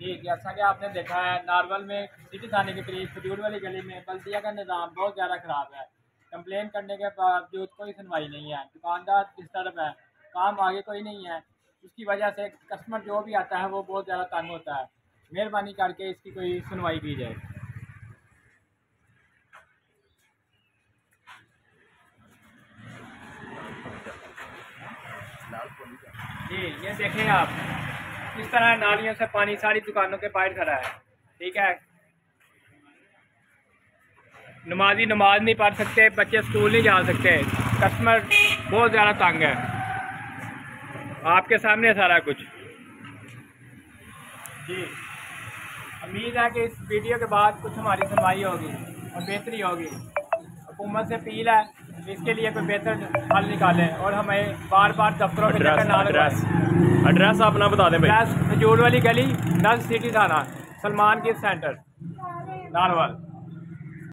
जी, जैसा कि आपने देखा है नारवल में सिटी थाने के करीब खजूर वाली गली में बल्दिया का निज़ाम बहुत ज़्यादा ख़राब है। कंप्लेन करने के बावजूद कोई सुनवाई नहीं है, दुकानदार डिस्टर्ब है, काम आगे कोई नहीं है। उसकी वजह से कस्टमर जो भी आता है वो बहुत ज़्यादा तंग होता है। मेहरबानी करके इसकी कोई सुनवाई की जाए। जी, ये देखें आप किस तरह नालियों से पानी सारी दुकानों के बाहर खड़ा है। ठीक है, नमाजी नमाज नहीं पढ़ सकते, बच्चे स्कूल नहीं जा सकते, कस्टमर बहुत ज़्यादा तंग है। आपके सामने सारा कुछ। जी, उम्मीद है कि इस वीडियो के बाद कुछ हमारी सुनवाई होगी और बेहतरी होगी। हुकूमत से अपील है इसके लिए कोई बेहतर हल निकालें और हमें बार बार दफ्तरों के चक्कर ना लगाएं। एड्रेस अपना बता दें भाई। एड्रेस खजूर वाली गली, नल सिटी थाना, सलमान की सेंटर, नारवल।